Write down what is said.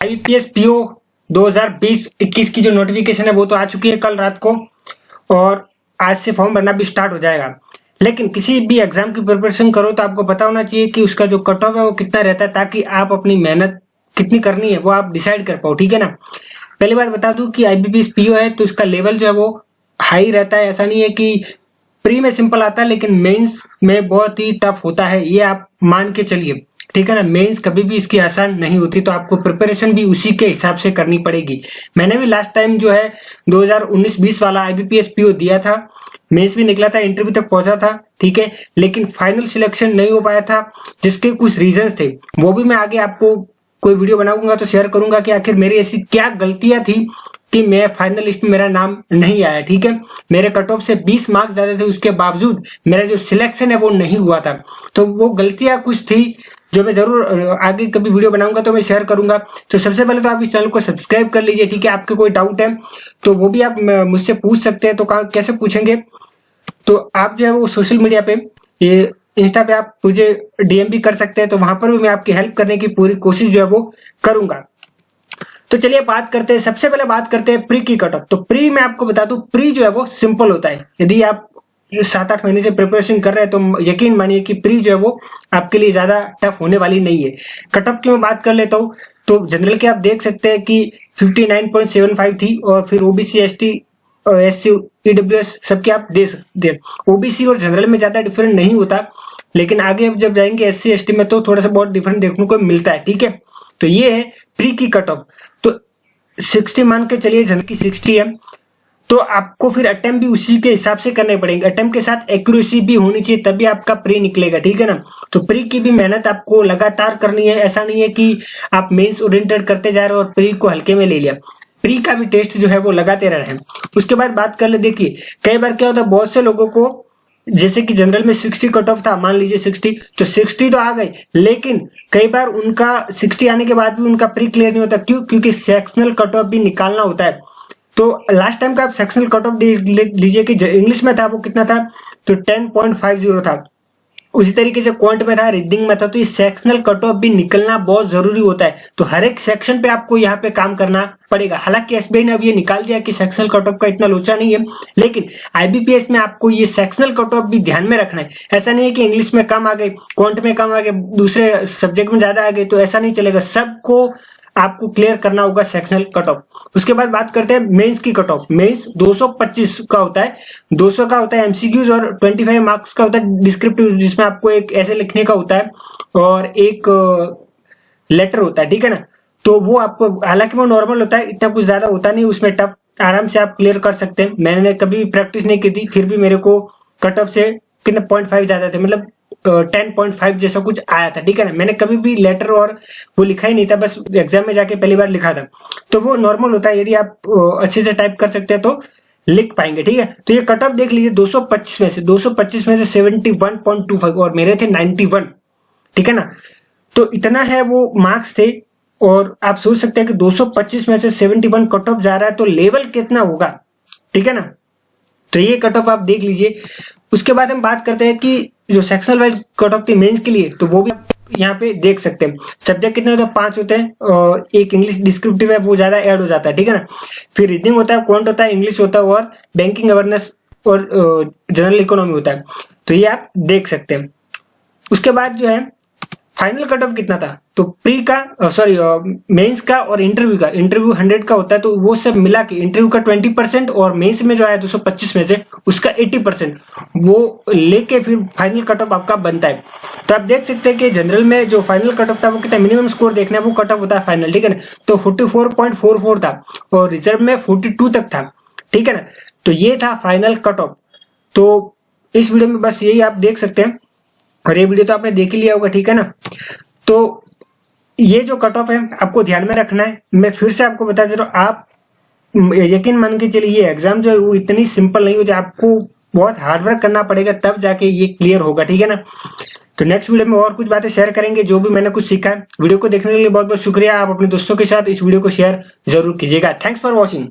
IBPS PO 2020-21 की जो notification है वो तो आ चुकी है कल रात को, और आज से फॉर्म भरना भी स्टार्ट हो जाएगा। लेकिन किसी भी एग्जाम की प्रिपरेशन करो तो आपको पता होना चाहिए कि उसका जो कट ऑफ है वो कितना रहता है, ताकि आप अपनी मेहनत कितनी करनी है वो आप डिसाइड कर पाओ, ठीक है ना। पहली बात बता दूं कि आईबीपीएस पीओ है तो इसका लेवल जो है वो हाई रहता है। ऐसा नहीं है कि प्री में सिंपल आता है लेकिन मेंस में बहुत ही टफ होता है, ये आप मान के चलिए, ठीक है ना। मेंस कभी भी इसकी आसान नहीं होती, तो आपको प्रिपरेशन भी उसी के हिसाब से करनी पड़ेगी। मैंने भी लास्ट टाइम जो है 2019-20 वाला आईबीपीएस पीओ दिया था, मेंस भी निकला था, इंटरव्यू तक पहुंचा था, ठीक है, लेकिन फाइनल सिलेक्शन नहीं हो पाया था, जिसके कुछ रीजंस थे। वो भी मैं आगे आपको कोई वीडियो बनाऊंगा तो शेयर करूंगा कि आखिर मेरी ऐसी क्या गलतियां थी कि मैं फाइनल लिस्ट में मेरा नाम नहीं आया, ठीक है। मेरे कट ऑफ से 20 मार्क्स ज्यादा थे, उसके बावजूद मेरा जो सिलेक्शन है वो नहीं हुआ था। तो वो गलतियां कुछ थी जो मैं जरूर आगे कभी वीडियो बनाऊंगा तो मैं शेयर करूंगा। तो सबसे पहले तो आप इस चैनल को सब्सक्राइब कर लीजिए, ठीक है। आपके कोई डाउट है तो वो भी आप मुझसे पूछ सकते हैं। तो कैसे पूछेंगे, तो आप जो है वो सोशल मीडिया पे, ये इंस्टा पे आप मुझे डीएम भी कर सकते हैं, तो वहां पर भी मैं आपकी हेल्प करने की पूरी कोशिश जो है वो करूंगा। तो चलिए बात करते हैं, सबसे पहले बात करते हैं प्री की कट ऑफ। तो प्री मैं आपको बता दूं, प्री जो है वो सिंपल होता है। यदि आप 7-8 महीने से प्रिपरेशन कर रहे हैं तो यकीन मानिए कि प्री जो है वो आपके लिए ज्यादा टफ होने वाली नहीं है। कट ऑफ की मैं बात कर लेता हूँ तो जनरल के आप देख सकते हैं कि 59.75 थी, और फिर ओबीसी एसटी एससी ईडब्ल्यूएस सबके आप दे सकते हैं। ओबीसी और जनरल में ज्यादा डिफरेंट नहीं होता, लेकिन आगे जब जाएंगे एससी एसटी में तो थोड़ा सा बहुत डिफरेंट देखने को मिलता है, ठीक है। तो ये है प्री की कट ऑफ। तो 60 मान के चलिए, जनरल की 60 है, तो आपको फिर अटेम्प्ट भी उसी के हिसाब से करने पड़ेंगे। अटेम्प्ट के साथ एक्यूरेसी भी होनी चाहिए, तभी आपका प्री निकलेगा, ठीक है ना। तो प्री की भी मेहनत आपको लगातार करनी है। ऐसा नहीं है कि आप मेंस ओरिएंटेड करते जा रहे हो और प्री को हल्के में ले लिया। प्री का भी टेस्ट जो है वो लगाते रहे हैं। उसके बाद बात कर ले, देखिए कई बार क्या होता है, बहुत से लोगों को जैसे कि जनरल में 60 कट ऑफ था, मान लीजिए 60, तो 60 तो आ गई, लेकिन कई बार उनका 60 आने के बाद भी उनका प्री क्लियर नहीं होता। क्यों? क्योंकि सेक्शनल कट ऑफ भी निकालना होता है। तो लास्ट टाइम का आप सेक्शनल कट ऑफ लीजिए कि इंग्लिश में था वो कितना था, तो 10.50 था। उसी तरीके से क्वांट में था, रीडिंग में था। तो ये सेक्शनल कट ऑफ भी निकलना बहुत जरूरी होता है। तो हर एक सेक्शन पे आपको यहाँ पे काम करना पड़ेगा। हालांकि एसबीआई ने अब ये निकाल दिया कि सेक्शनल कट ऑफ का इतना लोचा नहीं है, लेकिन आईबीपीएस में आपको ये सेक्शनल कट ऑफ भी ध्यान में रखना है। ऐसा नहीं है कि इंग्लिश में कम आ गए, क्वांट में कम आ गए, दूसरे सब्जेक्ट में ज्यादा आ गए, तो ऐसा नहीं चलेगा। सबको आपको क्लियर करना होगा सेक्शनल कट ऑफ। उसके बाद बात करते हैं मेंस की कट ऑफ। मेंस 225 का होता है, 200 का होता है एमसीक्यूज, और 25 मार्क्स का होता है डिस्क्रिप्टिव, जिसमें आपको एक ऐसे लिखने का होता है और एक लेटर होता है, ठीक है ना। तो वो आपको, हालांकि वो नॉर्मल होता है, इतना कुछ ज्यादा होता नहीं उसमें टफ, आराम से आप क्लियर कर सकते हैं। मैंने कभी प्रैक्टिस नहीं की थी, फिर भी मेरे को कट ऑफ से कितने 0.5 ज्यादा थे, मतलब 10.5 जैसा कुछ आया था, ठीक है ना। मैंने कभी भी लेटर और वो लिखा ही नहीं था, बस एग्जाम में जाके पहली बार लिखा था। तो वो नॉर्मल होता है, यदि आप अच्छे से टाइप कर सकते हैं तो लिख पाएंगे, ठीक है। तो ये कट ऑफ देख लीजिए, 225 में से 71.25, और मेरे थे 91, ठीक है ना। तो इतना है वो मार्क्स थे, और आप सोच सकते हैं कि 225 में से 71 कट ऑफ जा रहा है तो लेवल कितना होगा, ठीक है ना। तो ये कट ऑफ आप देख लीजिए। उसके बाद हम बात करते हैं कि जो सेक्शनल वाइज कट ऑफ थी मेंस के लिए, तो वो भी यहाँ पे देख सकते हैं। सब्जेक्ट कितने होते हैं? 5 होते हैं, और एक इंग्लिश डिस्क्रिप्टिव है वो ज्यादा ऐड हो जाता है, ठीक है ना। फिर रीजनिंग होता है, क्वांट होता है, इंग्लिश होता है, और बैंकिंग अवेयरनेस और जनरल इकोनॉमी होता है। तो ये आप देख सकते हैं। उसके बाद जो है फाइनल कट ऑफ कितना था, तो प्री का मेंस का और इंटरव्यू का, इंटरव्यू 100 का होता है, तो वो सब मिला के इंटरव्यू का 20% और मेंस में जो आया 225 में से उसका 80% वो लेके फिर फाइनल कट ऑफ आपका बनता है। तो आप देख सकते हैं कि जनरल में जो फाइनल कट ऑफ था वो कितना मिनिमम स्कोर देखना है, वो कट ऑफ होता है फाइनल, ठीक है ना। तो 44.44 था, और रिजर्व में 42 तक था, ठीक है ना। तो ये था फाइनल कट ऑफ। तो इस वीडियो में बस यही आप देख सकते हैं, और ये वीडियो तो आपने देख ही लिया होगा, ठीक है ना। तो ये जो कट ऑफ है आपको ध्यान में रखना है। मैं फिर से आपको बता दे रहा हूँ, आप यकीन मान के चलिए ये एग्जाम जो है वो इतनी सिंपल नहीं होती, आपको बहुत हार्डवर्क करना पड़ेगा, तब जाके ये क्लियर होगा, ठीक है ना। तो नेक्स्ट वीडियो में और कुछ बातें शेयर करेंगे जो भी मैंने कुछ सीखा है। वीडियो को देखने के लिए बहुत बहुत शुक्रिया। आप अपने दोस्तों के साथ इस वीडियो को शेयर जरूर कीजिएगा। Thanks for watching.